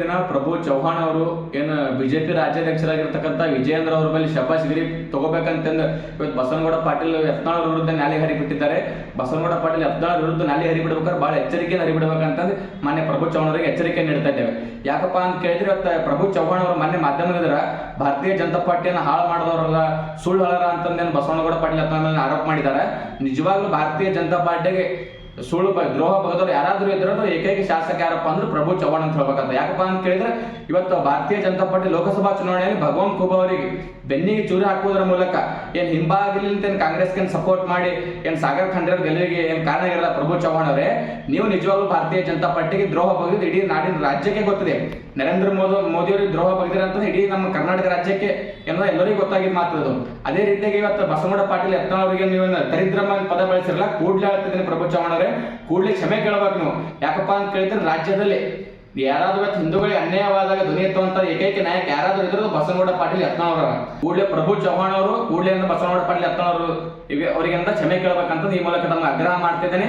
ದಿನ ಪ್ರಭು ಚವ್ಹಾಣ್ ಅವರು ಏನು ಬಿಜೆಪಿ ರಾಜ್ಯಾಧ್ಯಕ್ಷರಾಗಿರ್ತಕ್ಕಂಥ ವಿಜಯೇಂದ್ರ ಅವರ ಮೇಲೆ ಶಬ್ಬಾಶ್ಗಿರಿ ತಗೋಬೇಕಂತಂದು ಇವತ್ತು ಬಸವನಗೌಡ ಪಾಟೀಲ್ ಯತ್ನಾಳ್ ವಿರುದ್ಧ ನಾಲೆ ಹರಿಬಿಟ್ಟಿದ್ದಾರೆ. ಬಸವನಗೌಡ ಪಾಟೀಲ್ ಯತ್ನಾಳ್ ವಿರುದ್ಧ ನಾಲೆ ಹರಿಬಿಡ್ಬೇಕಾದ್ರೆ ಭಾಳ ಎಚ್ಚರಿಕೆಯನ್ನು ಹರಿಬಿಡ್ಬೇಕಂತಂದು ಮಾನ್ಯ ಪ್ರಭು ಚವ್ಹಾಣ್ ಅವರಿಗೆ ಎಚ್ಚರಿಕೆ ನೀಡ್ತಾ ಇದ್ದೇವೆ. ಯಾಕಪ್ಪ ಅಂತ ಕೇಳಿದ್ರೆ ಇವತ್ತು ಪ್ರಭು ಚವ್ಹಾಣ್ ಅವರು ಮೊನ್ನೆ ಮಾಧ್ಯಮದ ಭಾರತೀಯ ಜನತಾ ಪಾರ್ಟಿಯನ್ನು ಹಾಳು ಮಾಡಿದವರಲ್ಲ, ಸುಳ್ಳು ಹಳರ ಅಂತಂದೇನು ಬಸವನಗೌಡ ಪಾಟೀಲ್ ಯತ್ನಾಳ್ ಮೇಲೆ ಆರೋಪ ಮಾಡಿದ್ದಾರೆ. ನಿಜವಾಗ್ಲೂ ಭಾರತೀಯ ಜನತಾ ಪಾರ್ಟಿಗೆ ಸುಳ್ಳು ದ್ರೋಹ ಬಗೆದವ್ರು ಯಾರಾದ್ರೂ ಇದ್ರದ್ದು ಏಕೈಕ ಶಾಸಕ ಯಾರಪ್ಪ ಅಂದ್ರೆ ಪ್ರಭು ಚವ್ಹಾಣ್ ಅಂತ ಹೇಳ್ಬೇಕಂತ. ಯಾಕಪ್ಪ ಅಂತ ಕೇಳಿದ್ರೆ ಇವತ್ತು ಭಾರತೀಯ ಜನತಾ ಪಾರ್ಟಿ ಲೋಕಸಭಾ ಚುನಾವಣೆಯಲ್ಲಿ ಭಗವಂತ ಖೂಬಾ ಅವರಿಗೆ ಬೆನ್ನಿಗೆ ಚೂರಿ ಹಾಕುವುದರ ಮೂಲಕ ಏನ್ ಹಿಂಬಾಗಿಲಿಂದ ಕಾಂಗ್ರೆಸ್ಗೆ ಸಪೋರ್ಟ್ ಮಾಡಿ ಏನ್ ಸಾಗರ್ ಖಂಡ್ರೆ ಗೆಲುವಿಗೆ ಏನ್ ಕಾರಣ ಇರಲ್ಲ ಪ್ರಭು ಚವ್ಹಾಣ್ ಅವರೇ. ನೀವು ನಿಜವಾಗ್ಲೂ ಭಾರತೀಯ ಜನತಾ ಪಾರ್ಟಿಗೆ ದ್ರೋಹ ಬಗೆದು ಇಡೀ ನಾಡಿನ ರಾಜ್ಯಕ್ಕೆ ಗೊತ್ತಿದೆ. ನರೇಂದ್ರ ಮೋದಿ ಅವರಿಗೆ ದ್ರೋಹ ಬಗೆದಿರ ಅಂತ ಇಡೀ ನಮ್ಮ ಕರ್ನಾಟಕ ರಾಜ್ಯಕ್ಕೆ ಏನೋ ಎಲ್ಲರಿಗೂ ಗೊತ್ತಾಗಿದ್ದು ಮಾತದು. ಅದೇ ರೀತಿಯಾಗಿ ಇವತ್ತು ಬಸವನಗೌಡ ಪಾಟೀಲ್ ಯತ್ನಾಳ್ ಅವರಿಗೆ ನೀವು ದರಿದ್ರಮ ಪದ ಬಳಸಿರಲ್ಲ, ಕೂಡ್ಲೆ ಹೇಳ್ತಿದ್ದೀನಿ ಪ್ರಭು ಚವ್ಹಾಣ್ ಅವರೇ, ಕೂಡಲೇ ಕ್ಷಮೆ ಕೇಳಬೇಕು ನೀವು. ಯಾಕಪ್ಪ ಅಂತ ಕೇಳಿದ್ರೆ ರಾಜ್ಯದಲ್ಲಿ ಯಾರಾದ್ರೂ ಇವತ್ತು ಹಿಂದೂಗಳಿಗೆ ಅನ್ಯಾಯವಾದಾಗ ಧ್ವನಿ ಎತ್ತುವಂತ ಏಕೈಕ ನಾಯಕ ಯಾರಾದ್ರೂ ಇದ್ರೂ ಬಸವನಗೌಡ ಪಾಟೀಲ್ ಯತ್ನಾಳ್ ಅವರ. ಕೂಡಲೇ ಪ್ರಭು ಚವ್ಹಾಣ್ ಅವರು ಕೂಡಲೇ ಬಸವನಗೌಡ ಪಾಟೀಲ್ ಯತ್ನಾಳ್ ಅವರು ಅವರಿಗೆ ಕ್ಷಮೆ ಕೇಳಬೇಕಂತ ಈ ಮೂಲಕ ತಮ್ಮ ಆಗ್ರಹ ಮಾಡ್ತಿದ್ದೇನೆ.